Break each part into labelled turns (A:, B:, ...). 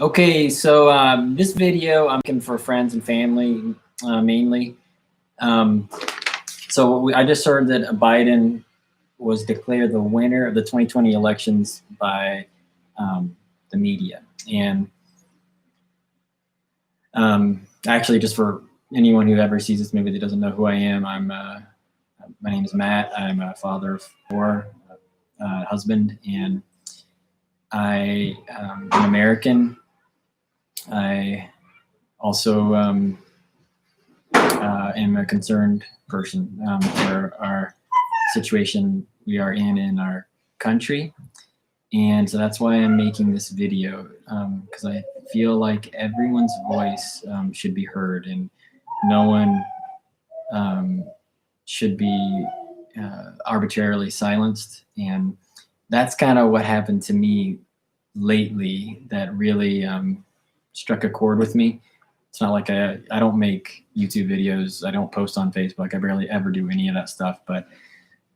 A: Okay, so this video I'm making for friends and family mainly. Um, I just heard that Biden was declared the winner of the 2020 elections by the media. And actually, just for anyone who ever sees this movie that doesn't know who I am, my name is Matt. I'm a father of four, husband, and I am American. I also am a concerned person for our situation we are in our country. And so that's why I'm making this video, because I feel like everyone's voice should be heard, and no one should be arbitrarily silenced. And that's kind of what happened to me lately that really struck a chord with me. It's not like I don't make YouTube videos. I don't post on Facebook. I barely ever do any of that stuff. But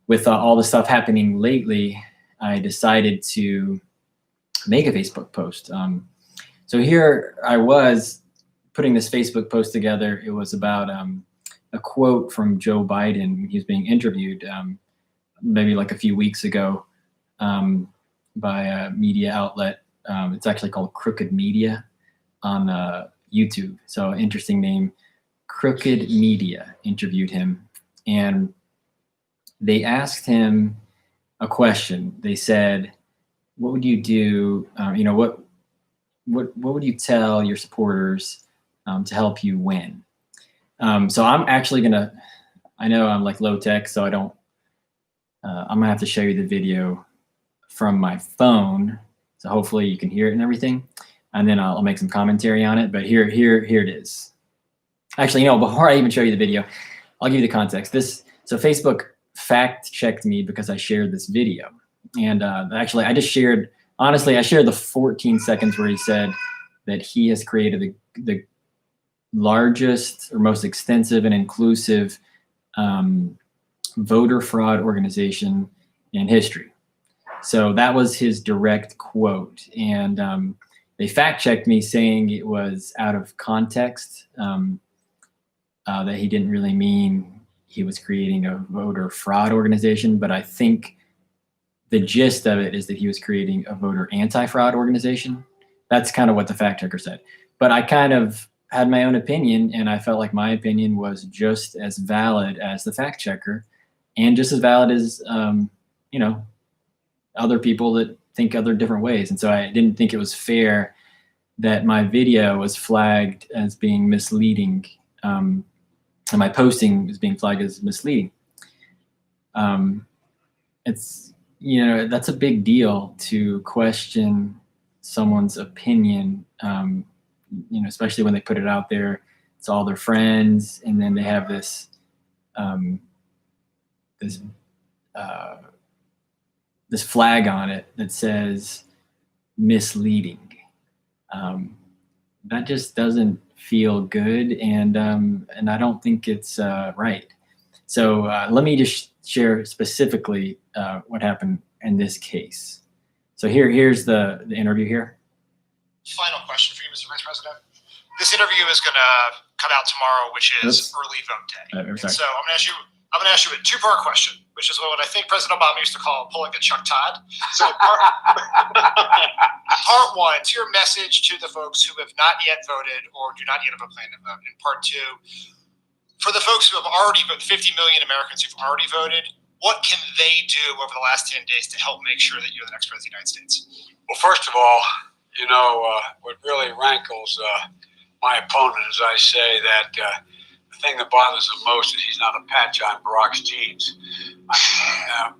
A: with all the stuff happening lately, I decided to make a Facebook post. So here I was putting this Facebook post together. It was about a quote from Joe Biden when he was being interviewed maybe like a few weeks ago by a media outlet. It's actually called Crooked Media on YouTube. So interesting name. Crooked Media interviewed him, and they asked him a question. They said, "What would you do? What would you tell your supporters to help you win?" So I'm actually gonna. I know I'm like low tech, so I don't. I'm gonna have to show you the video from my phone, so hopefully you can hear it and everything, and then I'll make some commentary on it. But here it is. Actually, before I even show you the video, I'll give you the context. So Facebook fact checked me because I shared this video, and actually I shared the 14 seconds where he said that he has created the largest or most extensive and inclusive voter fraud organization in history. So that was his direct quote, and they fact checked me saying it was out of context, that he didn't really mean he was creating a voter fraud organization, but I think the gist of it is that he was creating a voter anti-fraud organization. That's kind of what the fact checker said. But I kind of had my own opinion, and I felt like my opinion was just as valid as the fact checker, and just as valid as other people that think other different ways. And so I didn't think it was fair that my video was flagged as being misleading, and my posting was being flagged as misleading. It's that's a big deal to question someone's opinion, especially when they put it out there to all their friends, and then they have this this flag on it that says misleading. That just doesn't feel good, and I don't think it's right. So let me just share specifically what happened in this case. So here's the interview here.
B: Final question for you, Mr. Vice President. This interview is going to come out tomorrow, which is early vote day. So I'm going to ask you a two-part question, which is what I think President Obama used to call pulling a Chuck Todd. So part one, it's your message to the folks who have not yet voted or do not yet have a plan to vote. And part two, for the folks who have already voted, 50 million Americans who've already voted, what can they do over the last 10 days to help make sure that you're the next president of the United States?
C: Well, first of all, what really rankles my opponent is I say that the thing that bothers him most is he's not a patch on Barack's jeans.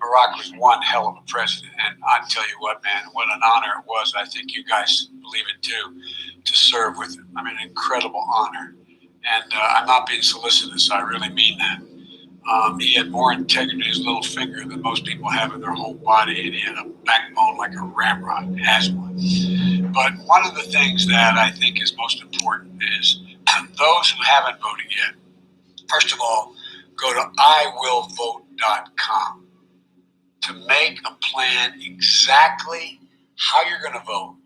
C: Barack was one hell of a president, and I tell you what, man, what an honor it was. I think you guys believe it too, to serve with him. I mean, an incredible honor. And I'm not being solicitous. I really mean that. He had more integrity in his little finger than most people have in their whole body, and he had a backbone like a ramrod. He has one. But one of the things that I think is most important is those who haven't voted yet, first of all, go to iwillvote.com to make a plan exactly how you're going to vote,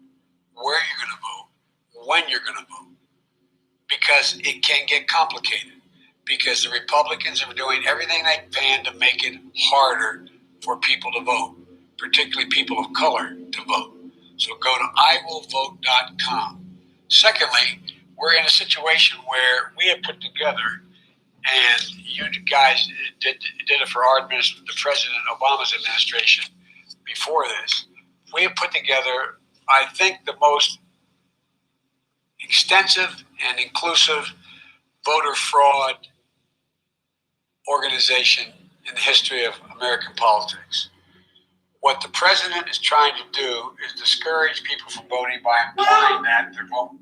C: where you're going to vote, when you're going to vote, because it can get complicated, because the Republicans are doing everything they can to make it harder for people to vote, particularly people of color to vote. So go to iwillvote.com. Secondly, we're in a situation where we have put together, and you guys did it for our the President Obama's administration before this. We have put together, I think, the most extensive and inclusive voter fraud organization in the history of American politics. What the president is trying to do is discourage people from voting by implying that they're voting.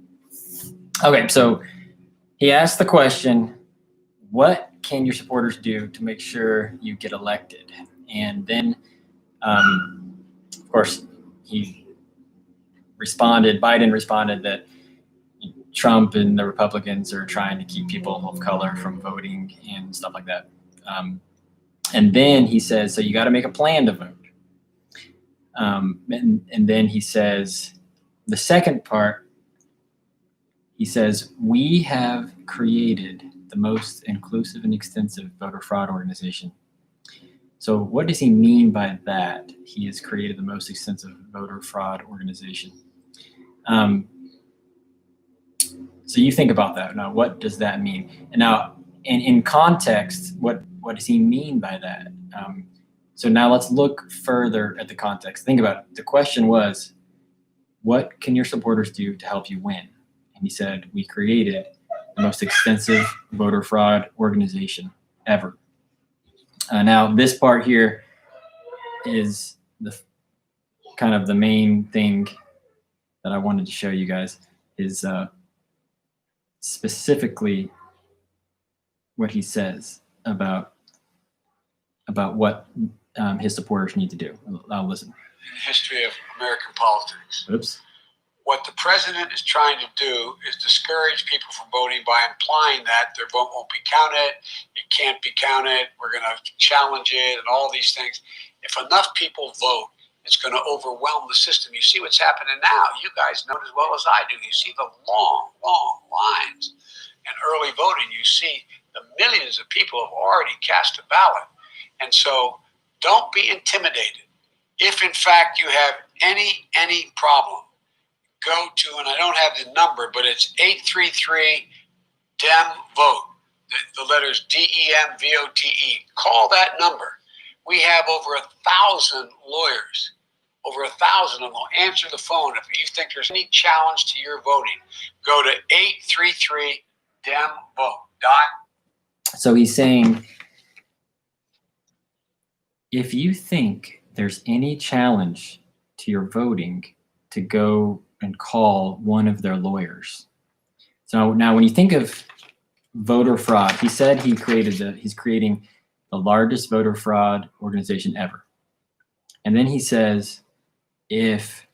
A: Okay, so he asked the question, what can your supporters do to make sure you get elected? And then, of course, Biden responded that Trump and the Republicans are trying to keep people of color from voting and stuff like that. And then he says, so you got to make a plan to vote. And then he says, the second part, he says, we have created the most inclusive and extensive voter fraud organization. So what does he mean by that? He has created the most extensive voter fraud organization. So you think about that. Now, what does that mean? And now, in context, what does he mean by that? So now let's look further at the context. Think about it. The question was, what can your supporters do to help you win? And he said, we created the most extensive voter fraud organization ever. Now, this part here is the kind of the main thing that I wanted to show you guys is specifically what he says about what his supporters need to do. I'll listen.
C: In the history of American politics.
A: Oops.
C: What the president is trying to do is discourage people from voting by implying that their vote won't be counted, it can't be counted, we're going to challenge it, and all these things. If enough people vote, it's going to overwhelm the system. You see what's happening now. You guys know it as well as I do. You see the long, long lines in early voting. You see the millions of people have already cast a ballot. And so don't be intimidated. If, in fact, you have any problem, go to, and I don't have the number, but it's 833-DEM-VOTE, the letters DEMVOTE. Call that number. We have over 1,000 lawyers, over 1,000 of them will answer the phone. If you think there's any challenge to your voting, go to 833-DEM-VOTE.
A: So he's saying, if you think there's any challenge to your voting, to go and call one of their lawyers. So now when you think of voter fraud, he said he's creating the largest voter fraud organization ever. And then he says, if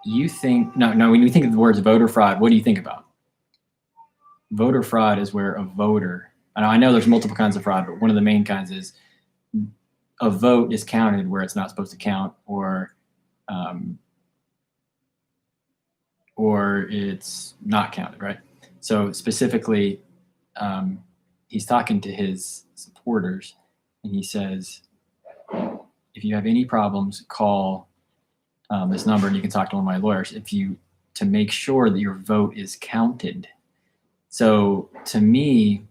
A: you think, no, when you think of the words voter fraud, what do you think about? Voter fraud is where a voter, I know there's multiple kinds of fraud, but one of the main kinds is a vote is counted where it's not supposed to count, or it's not counted, right? So specifically, he's talking to his supporters, and he says, if you have any problems, call this number, and you can talk to one of my lawyers to make sure that your vote is counted. So to me,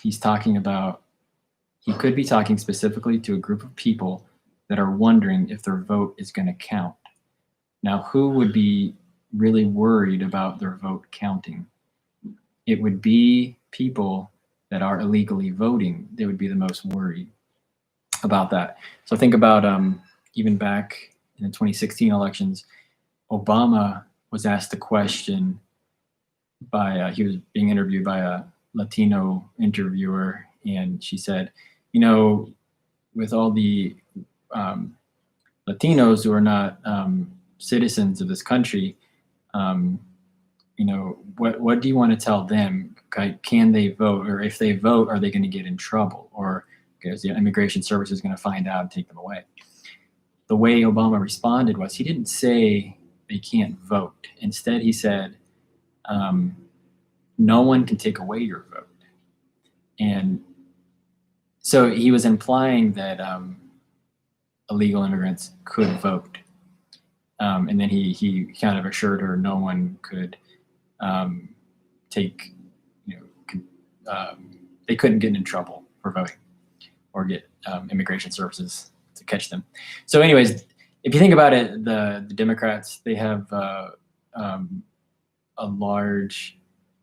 A: he could be talking specifically to a group of people that are wondering if their vote is going to count. Now, who would be really worried about their vote counting? It would be people that are illegally voting. They would be the most worried about that. So think about even back in the 2016 elections, Obama was asked a question he was being interviewed by a Latino interviewer, and she said, with all the Latinos who are not citizens of this country, what do you want to tell them? Can they vote? Or if they vote, are they going to get in trouble? Or is the Immigration Services going to find out and take them away? The way Obama responded was he didn't say they can't vote. Instead, he said, no one can take away your vote. And so he was implying that illegal immigrants could vote. And then he kind of assured her no one could take, they couldn't get in trouble for voting or get immigration services to catch them. So anyways, if you think about it, the Democrats, they have a large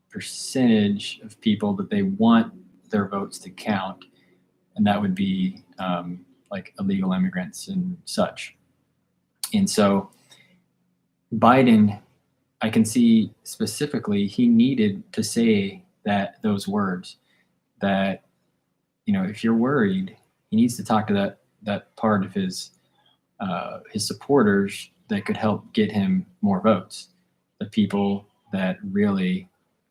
A: percentage of people that they want their votes to count, and that would be like illegal immigrants and such. And so Biden, I can see specifically, he needed to say those words that, if you're worried, he needs to talk to that part of his supporters that could help get him more votes, the people that really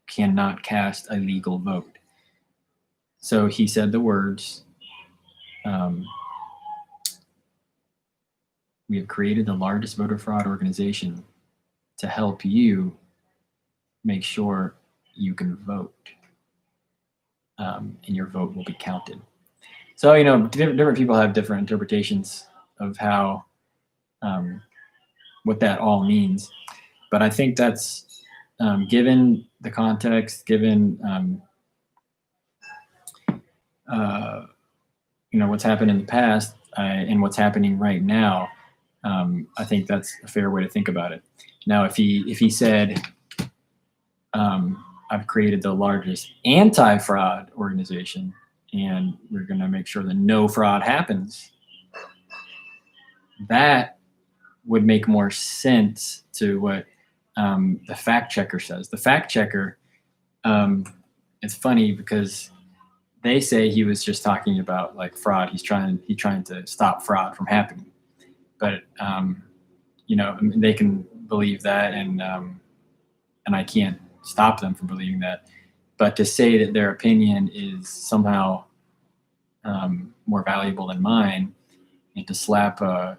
A: cannot cast a legal vote. So he said the words, we have created the largest voter fraud organization to help you make sure you can vote, and your vote will be counted. So, different people have different interpretations of how, what that all means. But I think that's, given the context, given, what's happened in the past and what's happening right now, I think that's a fair way to think about it. Now, if he said, I've created the largest anti-fraud organization, and we're going to make sure that no fraud happens, that would make more sense to what the fact checker says. The fact checker, it's funny because they say he was just talking about like fraud. He's trying to stop fraud from happening. But they can believe that, and I can't stop them from believing that. But to say that their opinion is somehow more valuable than mine, and to slap a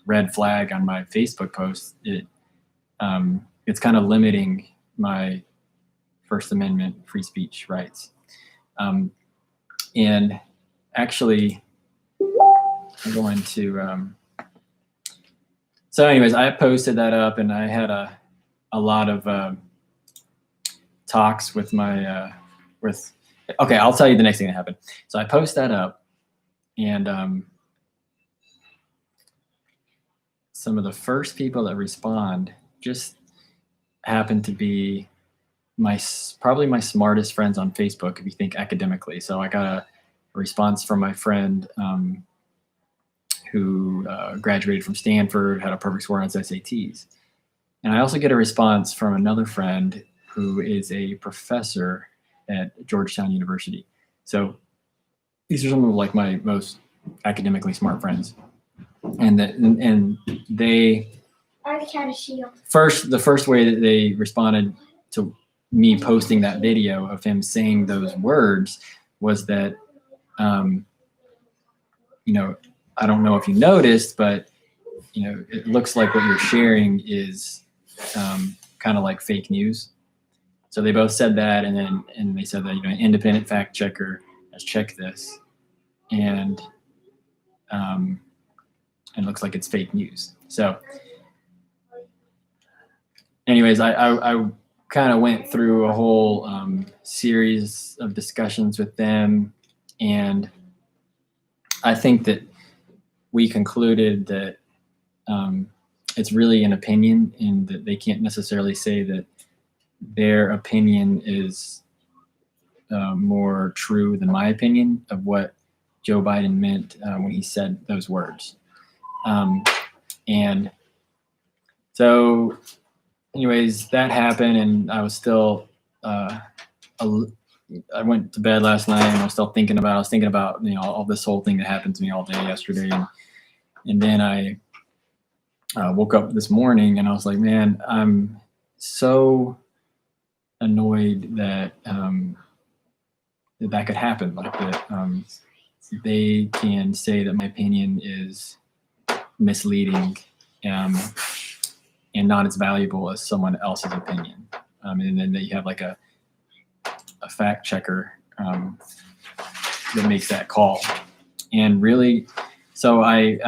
A: red flag on my Facebook post, it's kind of limiting my First Amendment free speech rights. And actually, I'm going to. So, anyways, I posted that up, and I had a lot of talks with my Okay, I'll tell you the next thing that happened. So I post that up, and some of the first people that respond just happen to be probably my smartest friends on Facebook, if you think academically. So I got a response from my friend who graduated from Stanford, had a perfect score on his SATs. And I also get a response from another friend who is a professor at Georgetown University. So these are some of like my most academically smart friends. And they the first way that they responded to me posting that video of him saying those words was that, I don't know if you noticed, but it looks like what you're sharing is kind of like fake news. So they both said that, and they said that an independent fact checker has checked this, and it looks like it's fake news. So, anyways, I kind of went through a whole series of discussions with them, and I think that we concluded that it's really an opinion, and that they can't necessarily say that their opinion is more true than my opinion of what Joe Biden meant when he said those words. And so, anyways, that happened, and I was still, I went to bed last night, and I was still thinking about, all this whole thing that happened to me all day yesterday. And then I woke up this morning, and I was like, man, I'm so annoyed that that could happen, like that they can say that my opinion is misleading, and not as valuable as someone else's opinion. And then you have like a fact checker that makes that call. And really, so I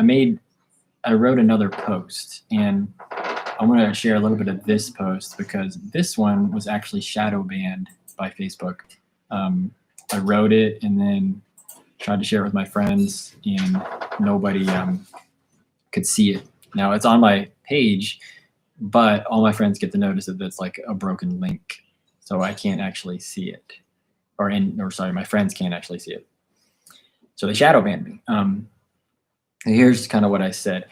A: wrote another post, and I want to share a little bit of this post because this one was actually shadow banned by Facebook. I wrote it and then tried to share it with my friends, and nobody could see it. Now it's on my page, but all my friends get the notice that it's like a broken link, so I can't actually see it, or my friends can't actually see it. So they shadow banned me. Here's kind of what I said.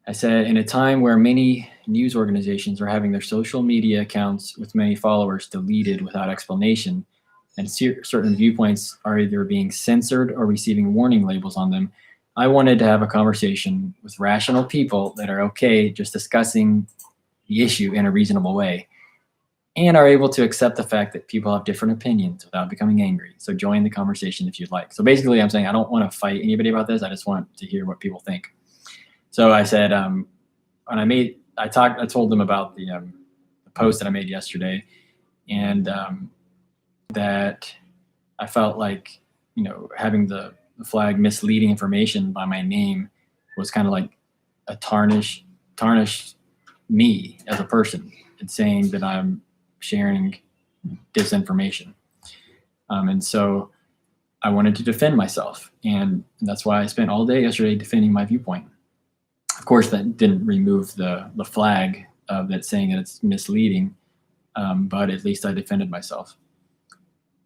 A: I said, in a time where many news organizations are having their social media accounts with many followers deleted without explanation, and certain viewpoints are either being censored or receiving warning labels on them, I wanted to have a conversation with rational people that are okay just discussing the issue in a reasonable way and are able to accept the fact that people have different opinions without becoming angry. So join the conversation if you'd like. So basically I'm saying I don't want to fight anybody about this. I just want to hear what people think. So I said, when I told them about the post that I made yesterday, and that I felt like, having the flag misleading information by my name was kind of like a tarnish me as a person. It's saying that I'm sharing disinformation. And so I wanted to defend myself. And that's why I spent all day yesterday defending my viewpoint. Of course, that didn't remove the flag that's saying that it's misleading, but at least I defended myself.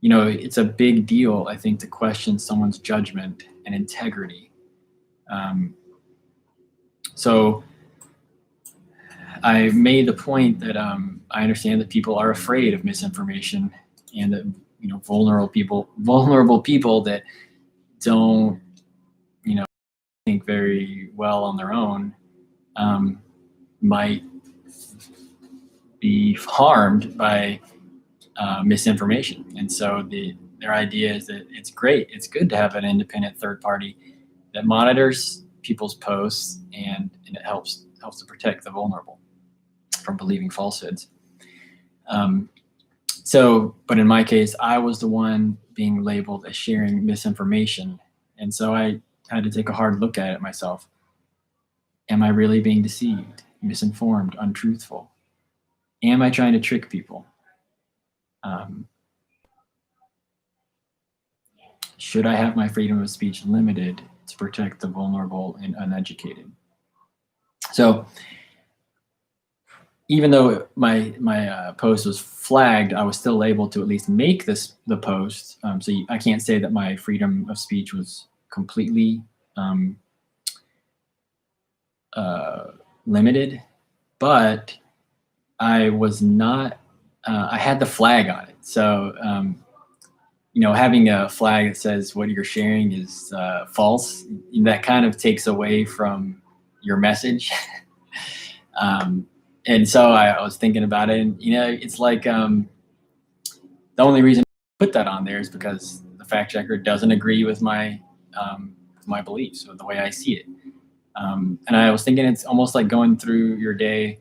A: It's a big deal, I think, to question someone's judgment and integrity. So I made the point that I understand that people are afraid of misinformation, and that vulnerable people that don't think very well on their own might be harmed by misinformation. And so their idea is that it's good to have an independent third party that monitors people's posts, and it helps to protect the vulnerable from believing falsehoods. But in my case, I was the one being labeled as sharing misinformation. And so I had to take a hard look at it myself. Am I really being deceived, misinformed, untruthful? Am I trying to trick people? Should I have my freedom of speech limited to protect the vulnerable and uneducated? So even though my post was flagged, I was still able to at least make the post. So I can't say that my freedom of speech was completely limited, but I was not. I had the flag on it. So having a flag that says what you're sharing is false, that kind of takes away from your message. And so I was thinking about it, and it's like the only reason I put that on there is because the fact checker doesn't agree with my beliefs or the way I see it. And I was thinking it's almost like going through your day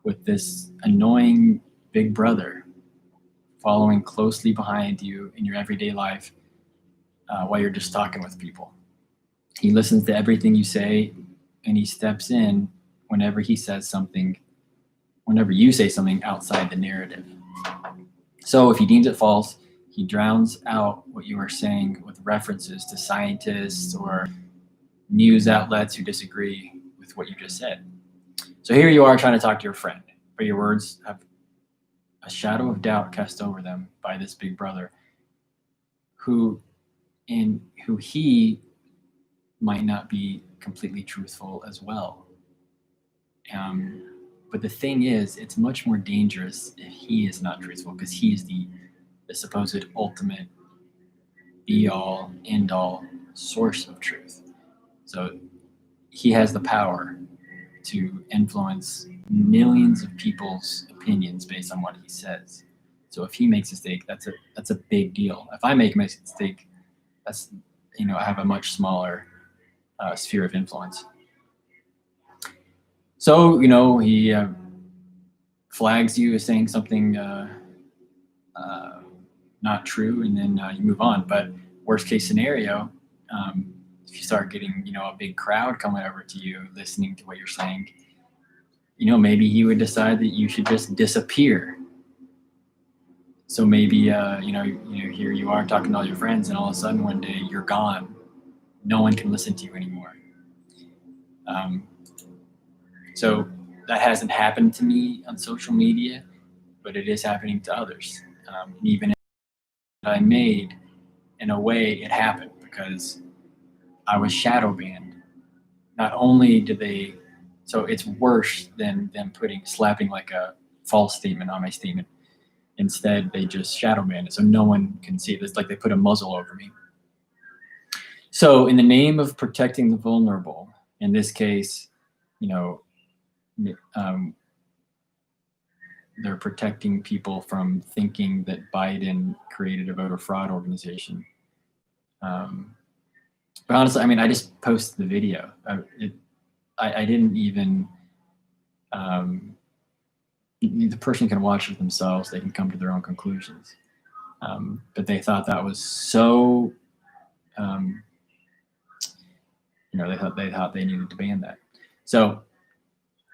A: with this annoying big brother following closely behind you in your everyday life while you're just talking with people. He listens to everything you say, and he steps in whenever you say something outside the narrative. So if he deems it false, he drowns out what you are saying with references to scientists or news outlets who disagree with what you just said. So here you are trying to talk to your friend, but your words have a shadow of doubt cast over them by this big brother who he might not be completely truthful as well. But the thing is, it's much more dangerous if he is not truthful, because he is the supposed ultimate be-all, end-all source of truth. So he has the power to influence millions of people's opinions based on what he says. So if he makes a mistake, that's a big deal. If I make a mistake, that's I have a much smaller sphere of influence. So, you know, he flags you as saying something not true, and then you move on. But worst case scenario, if you start getting, you know, a big crowd coming over to you, listening to what you're saying, you know, maybe he would decide that you should just disappear. So maybe, here you are talking to all your friends, and all of a sudden one day you're gone. No one can listen to you anymore. So that hasn't happened to me on social media, but it is happening to others. Even if I made, in a way, it happened because I was shadow banned. Not only did they, so it's worse than them slapping like a false statement on my statement. Instead, they just shadow banned it, so no one can see it. It's like they put a muzzle over me. So, in the name of protecting the vulnerable, in this case, you know, they're protecting people from thinking that Biden created a voter fraud organization. But honestly, I mean, I just posted the video. I didn't even. The person can watch it themselves. They can come to their own conclusions. But they thought that was so. They thought they needed to ban that.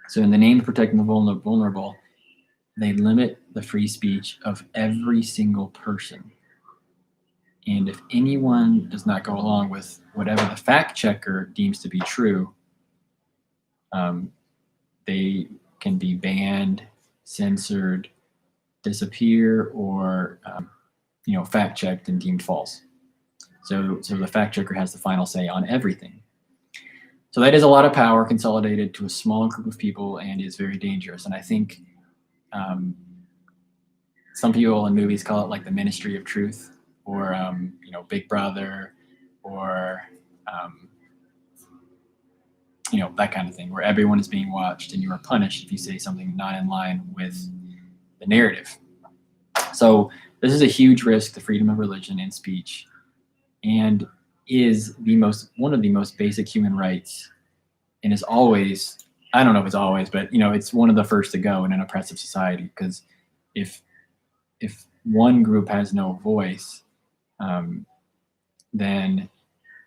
A: So in the name of protecting the vulnerable, they limit the free speech of every single person. And if anyone does not go along with whatever the fact checker deems to be true, they can be banned, censored, disappear, or fact checked and deemed false. So the fact checker has the final say on everything. So that is a lot of power consolidated to a small group of people, and is very dangerous. And I think some people in movies call it like the Ministry of Truth, or Big Brother, or that kind of thing, where everyone is being watched and you are punished if you say something not in line with the narrative. So this is a huge risk to freedom of religion and speech, and is one of the most basic human rights, and is always, I don't know if it's always, but it's one of the first to go in an oppressive society, because if one group has no voice, then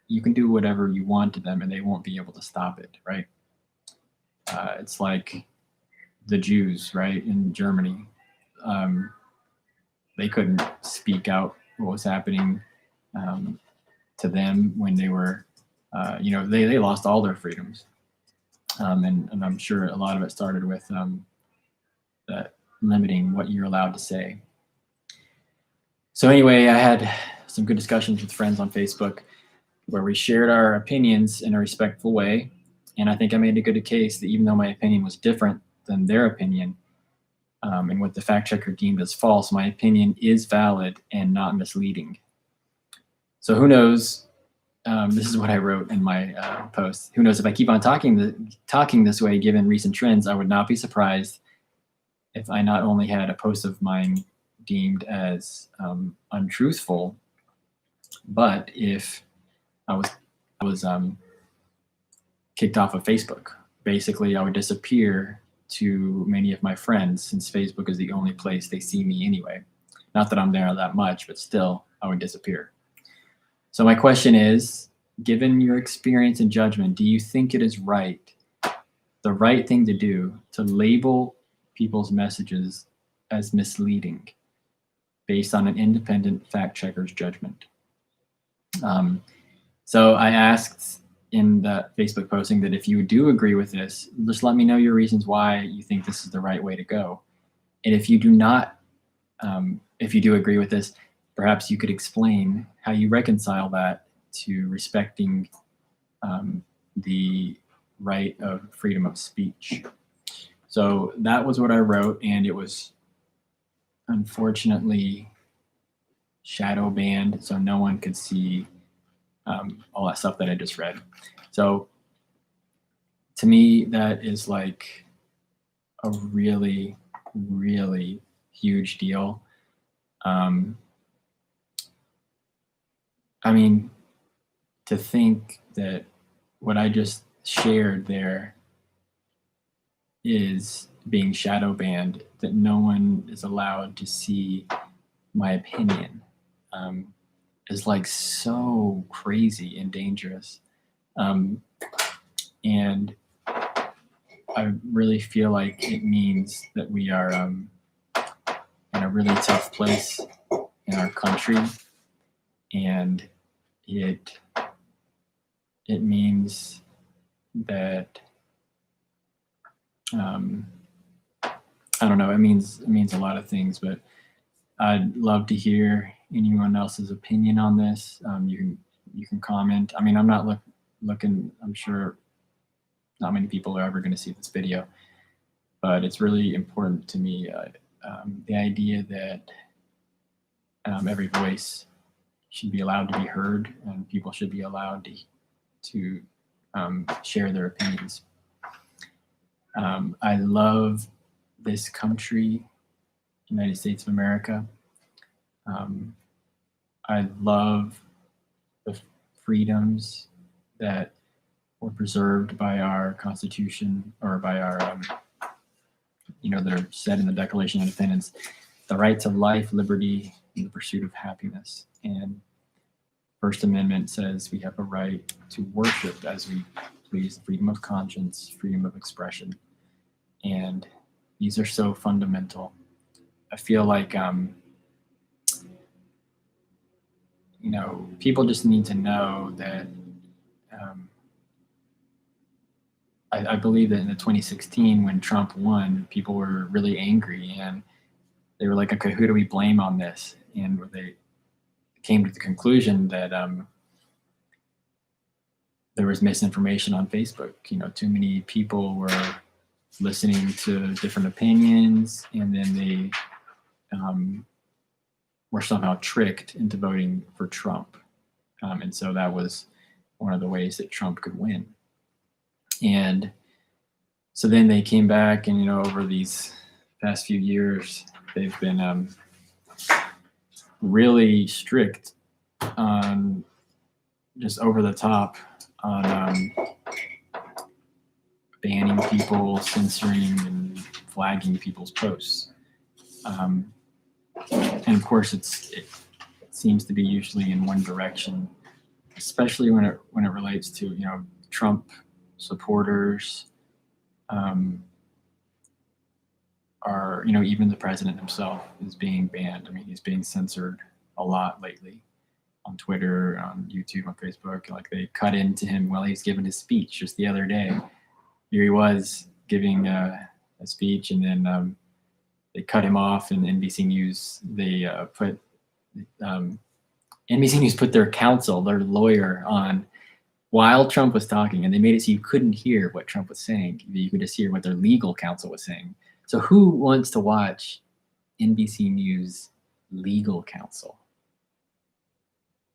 A: you can do whatever you want to them and they won't be able to stop it, right? It's like the Jews, right, in Germany. They couldn't speak out what was happening to them when they were, they lost all their freedoms. And I'm sure a lot of it started with that limiting what you're allowed to say. So anyway, I had some good discussions with friends on Facebook where we shared our opinions in a respectful way. And I think I made a good case that even though my opinion was different than their opinion, and what the fact checker deemed as false, my opinion is valid and not misleading. So who knows? This is what I wrote in my post. Who knows, if I keep on talking this way, given recent trends, I would not be surprised if I not only had a post of mine deemed as untruthful, but if I was kicked off of Facebook. Basically, I would disappear to many of my friends, since Facebook is the only place they see me anyway. Not that I'm there that much, but still, I would disappear. So my question is, given your experience and judgment, do you think it is the right thing to do, to label people's messages as misleading based on an independent fact checker's judgment? So I asked in that Facebook posting that if you do agree with this, just let me know your reasons why you think this is the right way to go. And if you do not, if you do agree with this, perhaps you could explain how you reconcile that to respecting the right of freedom of speech. So that was what I wrote, and it was unfortunately shadow banned, so no one could see all that stuff that I just read. So to me, that is like a really, really huge deal. I mean, to think that what I just shared there is being shadow banned, that no one is allowed to see my opinion, is like so crazy and dangerous. And I really feel like it means that we are in a really tough place in our country, and it means that I don't know. It means a lot of things, but I'd love to hear anyone else's opinion on this. You can comment. I mean, I'm not looking. I'm sure not many people are ever going to see this video, but it's really important to me. The idea that every voice should be allowed to be heard, and people should be allowed to share their opinions. I love this country, United States of America. I love the freedoms that were preserved by our Constitution, or by our, that are said in the Declaration of Independence, the rights of life, liberty, and the pursuit of happiness. And First Amendment says we have a right to worship as we please, freedom of conscience, freedom of expression. And these are so fundamental. I feel like, people just need to know that I believe that in the 2016, when Trump won, people were really angry, and they were like, okay, who do we blame on this? And they came to the conclusion that there was misinformation on Facebook. Too many people were listening to different opinions, and then they were somehow tricked into voting for Trump. And so that was one of the ways that Trump could win. And so then they came back, and over these past few years, they've been really strict on, just over the top on banning people, censoring, and flagging people's posts. And of course, it seems to be usually in one direction, especially when it relates to Trump supporters, are even the president himself is being banned. I mean, he's being censored a lot lately on Twitter, on YouTube, on Facebook. Like, they cut into him while he's giving his speech just the other day. Here he was giving a speech, and then they cut him off, and NBC News, they NBC News put their counsel, their lawyer, on while Trump was talking, and they made it so you couldn't hear what Trump was saying. You could just hear what their legal counsel was saying. So who wants to watch NBC News legal counsel?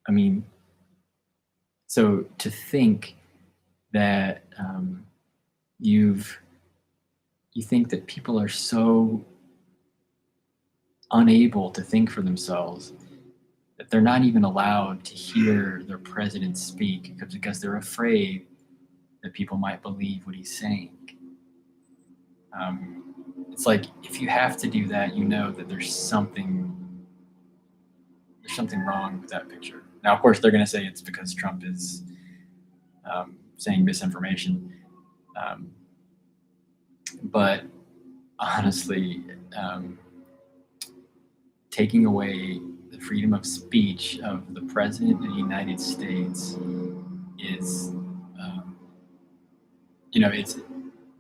A: I mean, so to think that you think that people are so unable to think for themselves that they're not even allowed to hear their president speak because they're afraid that people might believe what he's saying. It's like, if you have to do that, that there's something wrong with that picture. Now, of course, they're going to say it's because Trump is saying misinformation. But honestly, taking away the freedom of speech of the President of the United States is,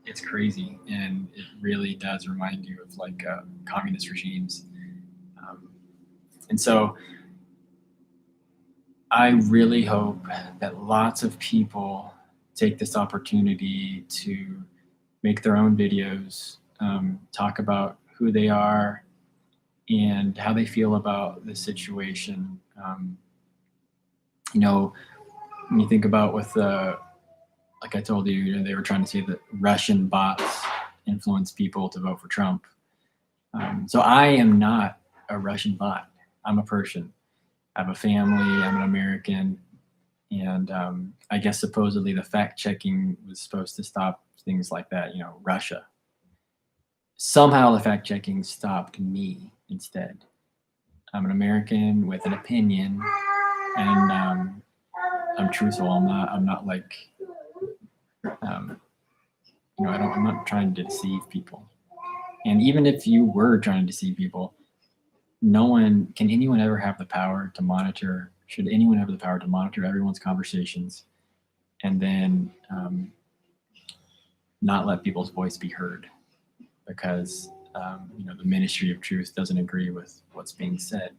A: it's crazy, and it really does remind you of like communist regimes. And so I really hope that lots of people take this opportunity to make their own videos, talk about who they are and how they feel about the situation. When you think about with like I told you, they were trying to say that Russian bots influence people to vote for Trump. So I am not a Russian bot. I'm a Persian. I have a family. I'm an American. And I guess supposedly the fact checking was supposed to stop things like that, Russia. somehow the fact checking stopped me instead. I'm an American with an opinion, and I'm truthful. I'm not like, I'm not trying to deceive people. And even if you were trying to deceive people, can anyone ever have the power to monitor? Should anyone have the power to monitor everyone's conversations, and then not let people's voice be heard because the ministry of truth doesn't agree with what's being said?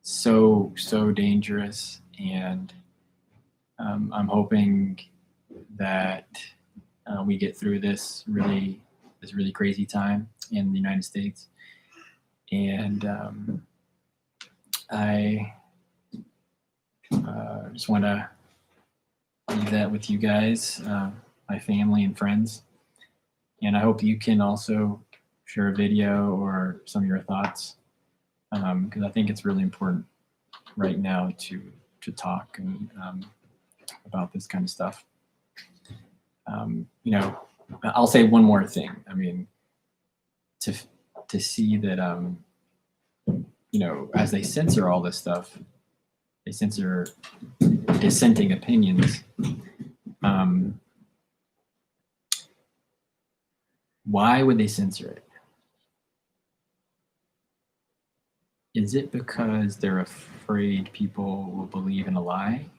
A: So dangerous, and I'm hoping that we get through this really crazy time in the United States. And I just want to leave that with you guys, my family and friends. And I hope you can also share a video or some of your thoughts, because I think it's really important right now to talk and about this kind of stuff. I'll say one more thing. I mean, to see that, as they censor all this stuff, they censor dissenting opinions. Why would they censor it? Is it because they're afraid people will believe in a lie?